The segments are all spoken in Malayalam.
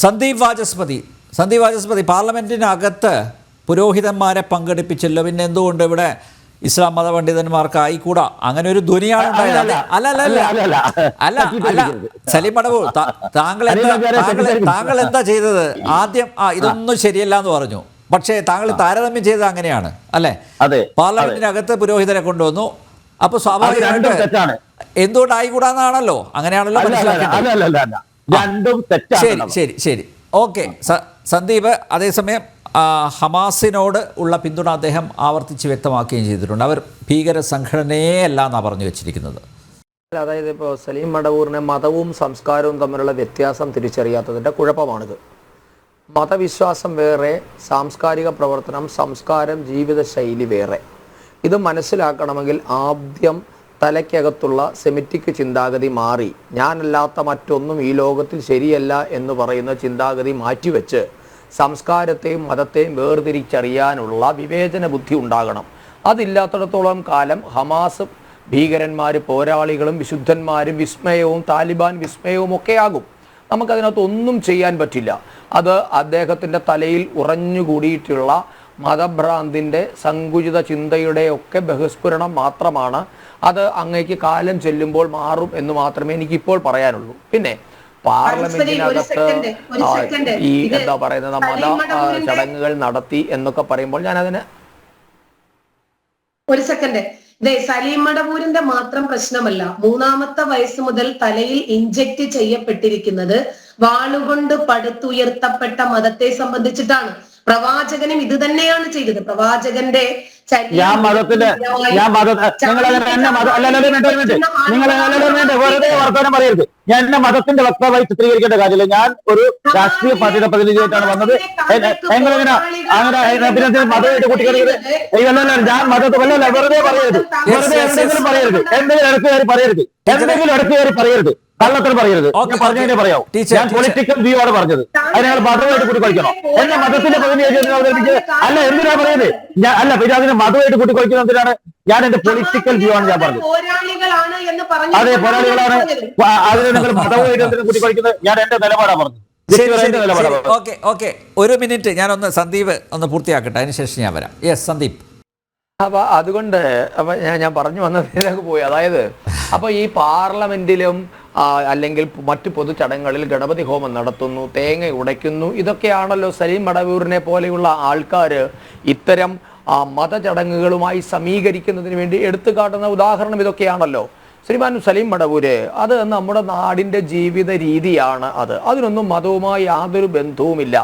സന്ദീപ് വാചസ്പതി പാർലമെൻറ്റിനകത്ത് പുരോഹിതന്മാരെ പങ്കെടുപ്പിച്ചല്ലോ, പിന്നെ എന്തുകൊണ്ട് ഇവിടെ ഇസ്ലാം മതപണ്ഡിതന്മാർക്ക് ആയിക്കൂടാ? അങ്ങനെ ഒരു ധ്വനിയാണ് ഉണ്ടായത്. അല്ല സലീം മടവൂർ, താങ്കൾ എന്താ ചെയ്തത്? ആദ്യം ഇതൊന്നും ശരിയല്ല എന്ന് പറഞ്ഞു, പക്ഷേ താങ്കൾ താരതമ്യം ചെയ്തത് അങ്ങനെയാണ് അല്ലേ? പാർലമെന്റിനകത്ത് പുരോഹിതരെ കൊണ്ടുവന്നു, അപ്പൊ സ്വാഭാവികമായിട്ട് എന്തുകൊണ്ട് ആയിക്കൂടാന്നാണല്ലോ, അങ്ങനെയാണല്ലോ മനസ്സിലാക്കേണ്ടത്. ശരി ഓക്കെ സന്ദീപ്. അതേസമയം ഹമാസിനോട് ഉള്ള പിന്തുണ അദ്ദേഹം ആവർത്തിച്ച് വ്യക്തമാക്കുകയും ചെയ്തിട്ടുണ്ട്. അവർ ഭീകര സംഘടനയെ അല്ല എന്നാണ് പറഞ്ഞു വെച്ചിരിക്കുന്നത്. അതായത് ഇപ്പോൾ സലീം മടവൂറിനെ മതവും സംസ്കാരവും തമ്മിലുള്ള വ്യത്യാസം തിരിച്ചറിയാത്തതിൻ്റെ കുഴപ്പമാണിത്. മതവിശ്വാസം വേറെ, സാംസ്കാരിക പ്രവർത്തനം, സംസ്കാരം, ജീവിതശൈലി വേറെ. ഇത് മനസ്സിലാക്കണമെങ്കിൽ ആദ്യം തലയ്ക്കകത്തുള്ള സെമിറ്റിക് ചിന്താഗതി മാറി ഞാനല്ലാത്ത മറ്റൊന്നും ഈ ലോകത്തിൽ ശരിയല്ല എന്ന് പറയുന്ന ചിന്താഗതി മാറ്റിവെച്ച് സംസ്കാരത്തെയും മതത്തെയും വേർതിരിച്ചറിയാനുള്ള വിവേചന ബുദ്ധി ഉണ്ടാകണം. അതില്ലാത്തിടത്തോളം കാലം ഹമാസ് ഭീകരന്മാർ, പോരാളികളും വിശുദ്ധന്മാരും വിസ്മയവും താലിബാൻ വിസ്മയവും ഒക്കെ ആകും. നമുക്കതിനകത്ത് ഒന്നും ചെയ്യാൻ പറ്റില്ല. അത് അദ്ദേഹത്തിൻ്റെ തലയിൽ ഉറഞ്ഞുകൂടിയിട്ടുള്ള മതഭ്രാന്തിൻ്റെ സങ്കുചിത ചിന്തയുടെയൊക്കെ ബഹിസ്ഫുരണം മാത്രമാണ്. അത് അങ്ങേക്ക് കാലം ചെല്ലുമ്പോൾ മാറും എന്ന് മാത്രമേ എനിക്കിപ്പോൾ പറയാനുള്ളൂ. പിന്നെ പാർലമെന്റിനകത്ത് ഈ എന്താ പറയുന്നത് മത ചടങ്ങുകൾ നടത്തി എന്നൊക്കെ പറയുമ്പോൾ ഞാൻ അതിന് ഒരു സെക്കൻഡ്, സലീം മടവൂരിന്റെ മാത്രം പ്രശ്നമല്ല. 3-ാമത്തെ വയസ്സ് മുതൽ തലയിൽ ഇഞ്ചക്ട് ചെയ്യപ്പെട്ടിരിക്കുന്നത് വാളുകൊണ്ട് പടുത്തുയർത്തപ്പെട്ട മതത്തെ സംബന്ധിച്ചിട്ടാണ്. പ്രവാചകനും ഇത് തന്നെയാണ് ചെയ്തത്. പ്രവാചകന്റെ ഞാൻ എന്നെ മതത്തിന്റെ വക്താവായി ചിത്രീകരിക്കേണ്ട കാര്യമില്ല. ഞാൻ ഒരു രാഷ്ട്രീയ പാർട്ടിയുടെ പ്രതിനിധിയായിട്ടാണ് വന്നത്. മതമായിട്ട് കൂട്ടിക്കളിക്കുന്നത് ഞാൻ മതത്തെ വല്ല വെറുതെ പറയരുത്, എന്തെങ്കിലും പറയരുത്, എന്തെങ്കിലും ഇടയ്ക്ക് കയറി പറയരുത്, കള്ളത്തിന് പറയരുത്. പറഞ്ഞതിനെ പറയാവൂ. ഞാൻ പൊളിറ്റിക്കൽ വ്യൂ ആണ് പറഞ്ഞത്. അതിനെ മതമായിട്ട് കൂട്ടിക്കളിക്കണോ? എന്നെ മതത്തിന്റെ പ്രതിനിധി അവതരിപ്പിച്ച് അല്ല, എന്തിനാ പറയുന്നത്? അല്ല, പിന്നെ അതിന് മതമായിട്ട് കൂട്ടിക്കളിക്കുന്നത് എന്തിനാണ്? ഞാൻ എന്റെ പൊളിറ്റിക്കൽ വ്യൂ ആണ് ഞാൻ പറഞ്ഞത്. അതെ, പോരാളികളാണ്. അതിന് നിങ്ങൾ മതമായിട്ട് കൂട്ടിക്കളിക്കുന്നത് ഞാൻ എന്റെ നിലപാടാണ് പറഞ്ഞത്. ഓക്കെ, ഒരു മിനിറ്റ് ഞാനൊന്ന് സന്ദീപ് ഒന്ന് പൂർത്തിയാക്കട്ടെ, അതിനുശേഷം ഞാൻ വരാം. യെസ് സന്ദീപ്. അപ്പൊ അതുകൊണ്ട് ഞാൻ പറഞ്ഞു വന്നതിലേക്ക് പോയി. അതായത് അപ്പൊ ഈ പാർലമെന്റിലും അല്ലെങ്കിൽ മറ്റു പൊതു ചടങ്ങുകളിൽ ഗണപതി ഹോമം നടത്തുന്നു, തേങ്ങ ഉടയ്ക്കുന്നു. ഇതൊക്കെയാണല്ലോ സലീം മടവൂരിനെ പോലെയുള്ള ആൾക്കാർ ഇത്തരം മതചടങ്ങുകളുമായി സമീകരിക്കുന്നതിന് വേണ്ടി എടുത്തു കാട്ടുന്ന ഉദാഹരണം ഇതൊക്കെയാണല്ലോ. ശ്രീമാൻ സലീം മടവൂര്, അത് നമ്മുടെ നാടിൻ്റെ ജീവിത രീതിയാണ്. അതിനൊന്നും മതവുമായി യാതൊരു ബന്ധവുമില്ല.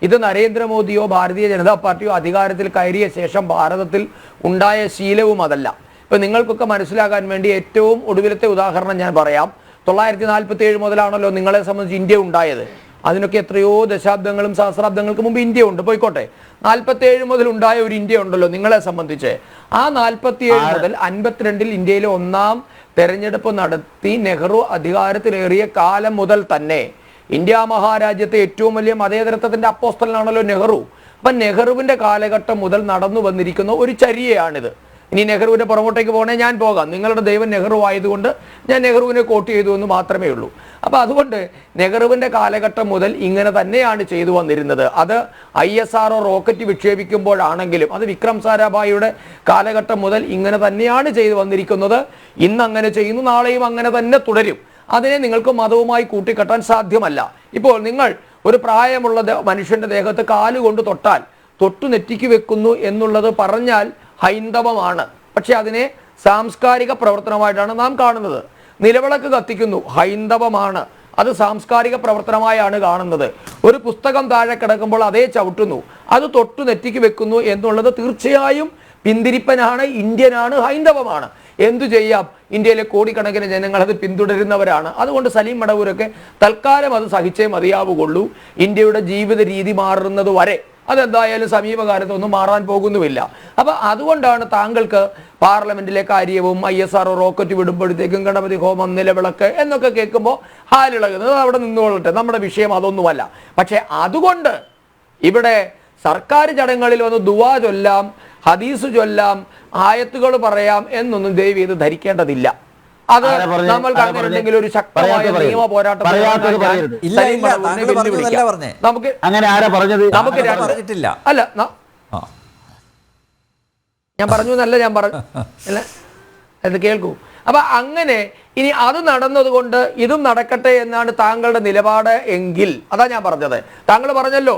ഇത് നരേന്ദ്രമോദിയോ ഭാരതീയ ജനതാ പാർട്ടിയോ അധികാരത്തിൽ കയറിയ ശേഷം ഭാരതത്തിൽ ഉണ്ടായ ശീലവും അതല്ല. ഇപ്പം നിങ്ങൾക്കൊക്കെ മനസ്സിലാക്കാൻ വേണ്ടി ഏറ്റവും ഒടുവിലത്തെ ഉദാഹരണം ഞാൻ പറയാം. 947 മുതലാണല്ലോ നിങ്ങളെ സംബന്ധിച്ച് ഇന്ത്യ ഉണ്ടായത്. അതിനൊക്കെ എത്രയോ ദശാബ്ദങ്ങളും സഹസ്രാബ്ദങ്ങൾക്ക് മുമ്പ് ഇന്ത്യ ഉണ്ട്, പോയിക്കോട്ടെ. 47 മുതൽ ഉണ്ടായ ഒരു ഇന്ത്യ ഉണ്ടല്ലോ നിങ്ങളെ സംബന്ധിച്ച്. ആ 47 മുതൽ 52 ഇന്ത്യയിലെ 1-ാം തെരഞ്ഞെടുപ്പ് നടത്തി നെഹ്റു അധികാരത്തിലേറിയ കാലം മുതൽ തന്നെ ഇന്ത്യ മഹാരാജ്യത്തെ ഏറ്റവും വലിയ മതേതരത്വത്തിന്റെ അപ്പോസ്തലനാണല്ലോ നെഹ്റു. അപ്പം നെഹ്റുവിന്റെ കാലഘട്ടം മുതൽ നടന്നു വന്നിരിക്കുന്ന ഒരു ചര്യയാണിത്. ഇനി നെഹ്റുവിന്റെ പുറകോട്ടേക്ക് പോകണേ ഞാൻ പോകാം. നിങ്ങളുടെ ദൈവം നെഹ്റു ആയതുകൊണ്ട് ഞാൻ നെഹ്റുവിനെ കോട്ട് ചെയ്തു എന്ന് മാത്രമേ ഉള്ളൂ. അപ്പം അതുകൊണ്ട് നെഹ്റുവിന്റെ കാലഘട്ടം മുതൽ ഇങ്ങനെ തന്നെയാണ് ചെയ്തു വന്നിരുന്നത്. അത് ISRO റോക്കറ്റ് വിക്ഷേപിക്കുമ്പോഴാണെങ്കിലും അത് വിക്രം സാരാഭായിയുടെ കാലഘട്ടം മുതൽ ഇങ്ങനെ തന്നെയാണ് ചെയ്തു വന്നിരിക്കുന്നത്. ഇന്ന് അങ്ങനെ ചെയ്യുന്നു, നാളെയും അങ്ങനെ തന്നെ തുടരും. അതിനെ നിങ്ങൾക്ക് മതവുമായി കൂട്ടിക്കെട്ടാൻ സാധ്യമല്ല. ഇപ്പോൾ നിങ്ങൾ ഒരു പ്രായമുള്ള മനുഷ്യന്റെ ദേഹത്ത് കാലുകൊണ്ട് തൊട്ടാൽ തൊട്ടു നെറ്റിക്ക് വെക്കുന്നു എന്നുള്ളത് പറഞ്ഞാൽ ഹൈന്ദവമാണ്. പക്ഷെ അതിനെ സാംസ്കാരിക പ്രവർത്തനമായിട്ടാണ് നാം കാണുന്നത്. നിലവിളക്ക് കത്തിക്കുന്നു, ഹൈന്ദവമാണ്. അത് സാംസ്കാരിക പ്രവർത്തനമായാണ് കാണുന്നത്. ഒരു പുസ്തകം താഴെ കിടക്കുമ്പോൾ അതേ ചവിട്ടുന്നു, അത് തൊട്ടു നെറ്റിക്ക് വെക്കുന്നു എന്നുള്ളത് തീർച്ചയായും പിന്തിരിപ്പനാണ്, ഇന്ത്യനാണ്, ഹൈന്ദവമാണ്. എന്തു ചെയ്യാം, ഇന്ത്യയിലെ കോടിക്കണക്കിന് ജനങ്ങൾ അത് പിന്തുടരുന്നവരാണ്. അതുകൊണ്ട് സലീം മടവൂരൊക്കെ തൽക്കാലം അത് സഹിച്ചേ മതിയാവുകയുള്ളൂ. ഇന്ത്യയുടെ ജീവിത രീതി മാറുന്നത് വരെ അതെന്തായാലും സമീപകാലത്തൊന്നും മാറാൻ പോകുന്നുമില്ല. അപ്പം അതുകൊണ്ടാണ് താങ്കൾക്ക് പാർലമെന്റിലെ കാര്യവും ISRO റോക്കറ്റ് വിടുമ്പോഴത്തേക്കും ഗണപതി ഹോമം, നിലവിളക്ക് എന്നൊക്കെ കേൾക്കുമ്പോൾ ഹാലിളകുന്നത്. അവിടെ നിന്നുകൊള്ളട്ടെ, നമ്മുടെ വിഷയം അതൊന്നുമല്ല. പക്ഷെ അതുകൊണ്ട് ഇവിടെ സർക്കാർ ചടങ്ങുകളിൽ വന്ന് ദുആ ചൊല്ലാം, ഹദീസ് ചൊല്ലാം, ആയത്തുകൾ പറയാം എന്നൊന്നും ദയവ് ചെയ്ത് ധരിക്കേണ്ടതില്ല. അത് നമ്മൾക്ക് അങ്ങനെ ഉണ്ടെങ്കിൽ ഒരു ശക്തമായ നിയമ പോരാട്ടം നമുക്ക് അങ്ങനെ ആരാ പറഞ്ഞത്? നമുക്ക് പറഞ്ഞിട്ടില്ല. അല്ല ഞാൻ പറഞ്ഞു എന്നല്ല ഞാൻ പറഞ്ഞു അല്ല അത് കേൾക്കൂ. അപ്പൊ അങ്ങനെ ഇനി അത് നടന്നതുകൊണ്ട് ഇതും നടക്കട്ടെ എന്നാണ് താങ്കളുടെ നിലപാട് എങ്കിൽ അതാ ഞാൻ പറഞ്ഞത്. താങ്കൾ പറഞ്ഞല്ലോ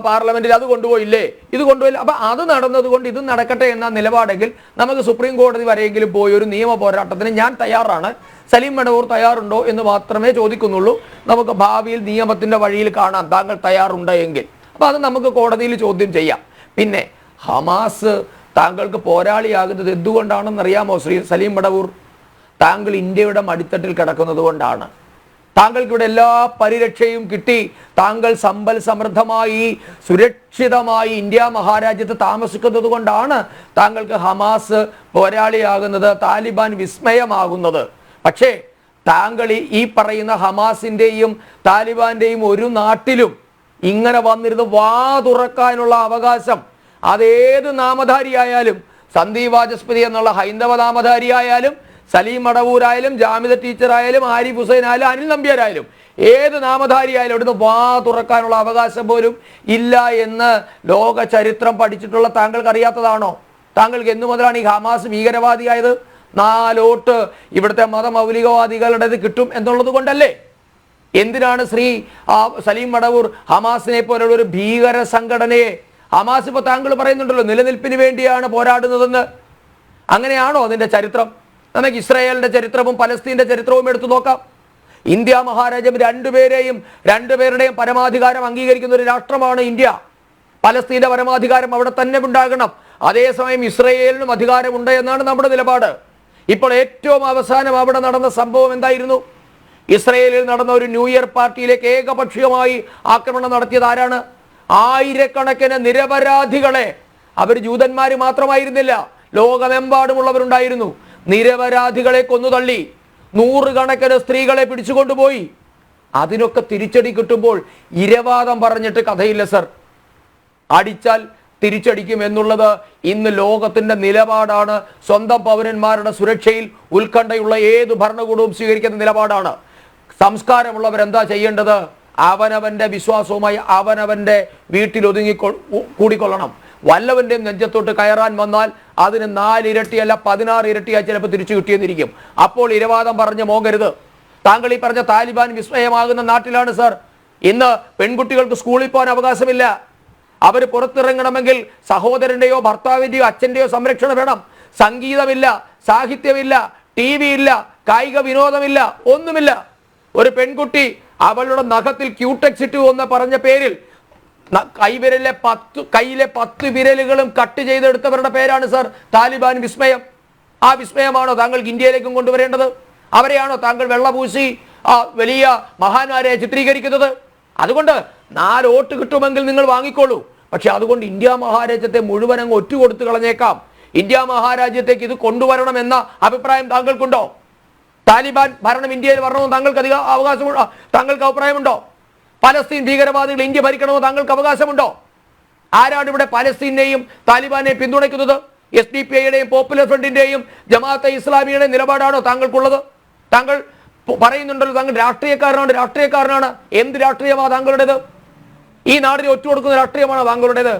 പാർലമെന്റിൽ അത് കൊണ്ടുപോയില്ലേ, ഇത് കൊണ്ടുപോയില്ല. അപ്പൊ അത് നടന്നതുകൊണ്ട് ഇതും നടക്കട്ടെ എന്ന നിലപാടെങ്കിൽ നമുക്ക് സുപ്രീം കോടതി വരെയെങ്കിലും പോയി ഒരു നിയമ പോരാട്ടത്തിന് ഞാൻ തയ്യാറാണ്. സലീം മടവൂർ തയ്യാറുണ്ടോ എന്ന് മാത്രമേ ചോദിക്കുന്നുള്ളൂ. നമുക്ക് ഭാവിയിൽ നിയമത്തിന്റെ വഴിയിൽ കാണാം താങ്കൾ തയ്യാറുണ്ട് എങ്കിൽ. അപ്പൊ അത് നമുക്ക് കോടതിയിൽ ചോദ്യം ചെയ്യാം. പിന്നെ ഹമാസ് താങ്കൾക്ക് പോരാളിയാകുന്നത് എന്തുകൊണ്ടാണെന്ന് അറിയാമോ ശ്രീ സലീം മടവൂർ? താങ്കൾ ഇന്ത്യയുടെ മടിത്തട്ടിൽ കിടക്കുന്നത് കൊണ്ടാണ്. താങ്കൾക്ക് ഇവിടെ എല്ലാ പരിരക്ഷയും കിട്ടി. താങ്കൾ സമ്പൽ സമൃദ്ധമായി സുരക്ഷിതമായി ഇന്ത്യ മഹാരാജ്യത്ത് താമസിക്കുന്നത് കൊണ്ടാണ് താങ്കൾക്ക് ഹമാസ് പോരാളിയാകുന്നത്, താലിബാൻ വിസ്മയമാകുന്നത്. പക്ഷേ താങ്കൾ ഈ പറയുന്ന ഹമാസിന്റെയും താലിബാന്റെയും ഒരു നാട്ടിലും ഇങ്ങനെ വന്നിരുന്ന് വാ തുറക്കാനുള്ള അവകാശം അതേത് നാമധാരിയായാലും, സന്ദീപ് വാചസ്പതി എന്നുള്ള ഹൈന്ദവ നാമധാരിയായാലും, സലീം മടവൂരായാലും, ജാമിദ ടീച്ചറായാലും, ആരിഫ് ഹുസൈൻ ആയാലും, അനിൽ നമ്പ്യാരായാലും, ഏത് നാമധാരിയായാലും ഇവിടുന്ന് വാ തുറക്കാനുള്ള അവകാശം പോലും ഇല്ല എന്ന് ലോക ചരിത്രം പഠിച്ചിട്ടുള്ള താങ്കൾക്ക് അറിയാത്തതാണോ? താങ്കൾക്ക് എന്നു മുതലാണ് ഈ ഹമാസ് ഭീകരവാദിയായത്? 4 വോട്ട് ഇവിടുത്തെ മതമൗലികവാദികളുടേത് കിട്ടും എന്നുള്ളത് കൊണ്ടല്ലേ? എന്തിനാണ് ശ്രീ സലീം മടവൂർ ഹമാസിനെ പോലുള്ള ഒരു ഭീകര സംഘടനയെ, ഹമാസ് ഇപ്പോൾ താങ്കൾ പറയുന്നുണ്ടല്ലോ നിലനിൽപ്പിന് വേണ്ടിയാണ് പോരാടുന്നതെന്ന്, അങ്ങനെയാണോ അതിൻ്റെ ചരിത്രം? നമുക്ക് ഇസ്രായേലിന്റെ ചരിത്രവും പലസ്തീന്റെ ചരിത്രവും എടുത്തു നോക്കാം. ഇന്ത്യ മഹാരാജ്യം രണ്ടുപേരുടെയും പരമാധികാരം അംഗീകരിക്കുന്ന ഒരു രാഷ്ട്രമാണ് ഇന്ത്യ. പലസ്തീന്റെ പരമാധികാരം അവിടെ തന്നെ ഉണ്ടാകണം. അതേസമയം ഇസ്രായേലിനും അധികാരമുണ്ട് എന്നാണ് നമ്മുടെ നിലപാട്. ഇപ്പോൾ ഏറ്റവും അവസാനം അവിടെ നടന്ന സംഭവം എന്തായിരുന്നു? ഇസ്രായേലിൽ നടന്ന ഒരു ന്യൂ ഇയർ പാർട്ടിയിലേക്ക് ഏകപക്ഷീയമായി ആക്രമണം നടത്തിയത് ആരാണ്? ആയിരക്കണക്കിന് നിരപരാധികളെ, അവർ ജൂതന്മാർ മാത്രമായിരുന്നില്ല, ലോകമെമ്പാടുമുള്ളവരുണ്ടായിരുന്നു. നിരപരാധികളെ കൊന്നുതള്ളി, 100 കണക്കിന് സ്ത്രീകളെ പിടിച്ചുകൊണ്ടുപോയി. അതിനൊക്കെ തിരിച്ചടി കിട്ടുമ്പോൾ ഇരവാദം പറഞ്ഞിട്ട് കഥയില്ല സർ. അടിച്ചാൽ തിരിച്ചടിക്കും എന്നുള്ളത് ഇന്ന് ലോകത്തിന്റെ നിലപാടാണ്. സ്വന്തം പൗരന്മാരുടെ സുരക്ഷയിൽ ഉത്കണ്ഠയുള്ള ഏത് ഭരണകൂടവും സ്വീകരിക്കുന്ന നിലപാടാണ്. സംസ്കാരമുള്ളവരെന്താ ചെയ്യേണ്ടത്? അവനവന്റെ വിശ്വാസവുമായി അവനവന്റെ വീട്ടിൽ കൂടിക്കൊള്ളണം. വല്ലവന്റെയും നെഞ്ചത്തോട്ട് കയറാൻ വന്നാൽ അതിന് 4 ഇരട്ടിയല്ല 16 ഇരട്ടിയായി ചിലപ്പോൾ തിരിച്ചു കിട്ടിയെന്നിരിക്കും. അപ്പോൾ ഇരവാദം പറഞ്ഞ് മോങ്ങരുത്. താങ്കൾ ഈ പറഞ്ഞ താലിബാൻ വിസ്മയമാകുന്ന നാട്ടിലാണ് സർ ഇന്ന് പെൺകുട്ടികൾക്ക് സ്കൂളിൽ പോകാൻ അവകാശമില്ല. അവർ പുറത്തിറങ്ങണമെങ്കിൽ സഹോദരന്റെയോ ഭർത്താവിന്റെയോ അച്ഛന്റെയോ സംരക്ഷണം വേണം. സംഗീതമില്ല, സാഹിത്യമില്ല, TV ഇല്ല, കായിക വിനോദമില്ല, ഒന്നുമില്ല. ഒരു പെൺകുട്ടി അവളുടെ നഖത്തിൽ ക്യൂടെക്സ് ഇട്ടു എന്ന് പറഞ്ഞ പേരിൽ കയ്യിലെ 10 വിരലുകളും കട്ട് ചെയ്തെടുത്തവരുടെ പേരാണ് സർ താലിബാൻ വിസ്മയം. ആ വിസ്മയമാണോ താങ്കൾക്ക് ഇന്ത്യയിലേക്കും കൊണ്ടുവരേണ്ടത്? അവരെയാണോ താങ്കൾ വെള്ളപൂശി വലിയ മഹാന്മാരെ ചിത്രീകരിക്കുന്നത്? അതുകൊണ്ട് 4 വോട്ട് കിട്ടുമെങ്കിൽ നിങ്ങൾ വാങ്ങിക്കോളൂ. പക്ഷെ അതുകൊണ്ട് ഇന്ത്യ മഹാരാജ്യത്തെ മുഴുവൻ അങ്ങ് ഒറ്റുകൊടുത്തു കളഞ്ഞേക്കാം. ഇന്ത്യ മഹാരാജ്യത്തേക്ക് ഇത് കൊണ്ടുവരണമെന്ന അഭിപ്രായം താങ്കൾക്കുണ്ടോ? താലിബാൻ ഭരണം ഇന്ത്യയിൽ വരണമെന്ന് താങ്കൾക്ക് അവകാശമുണ്ടോ? താങ്കൾക്ക് അഭിപ്രായമുണ്ടോ? പലസ്തീൻ ഭീകരവാദികൾ ഇന്ത്യ ഭരിക്കണമെന്ന് താങ്കൾക്ക് അവകാശമുണ്ടോ? ആരാണ് ഇവിടെ പലസ്തീനെയും താലിബാനെയും പിന്തുണയ്ക്കുന്നത്? SDPIയുടെയും പോപ്പുലർ ഫ്രണ്ടിന്റെയും ജമാഅത്തെ ഇസ്ലാമിയുടെയും നിലപാടാണോ താങ്കൾക്കുള്ളത്? താങ്കൾ പറയുന്നുണ്ടല്ലോ താങ്കൾ രാഷ്ട്രീയക്കാരനാണ്. എന്ത് രാഷ്ട്രീയമാണ് താങ്കളുടേത്? ഈ നാടിനെ ഒറ്റുകൊടുക്കുന്ന രാഷ്ട്രീയമാണോ താങ്കളുടേത്?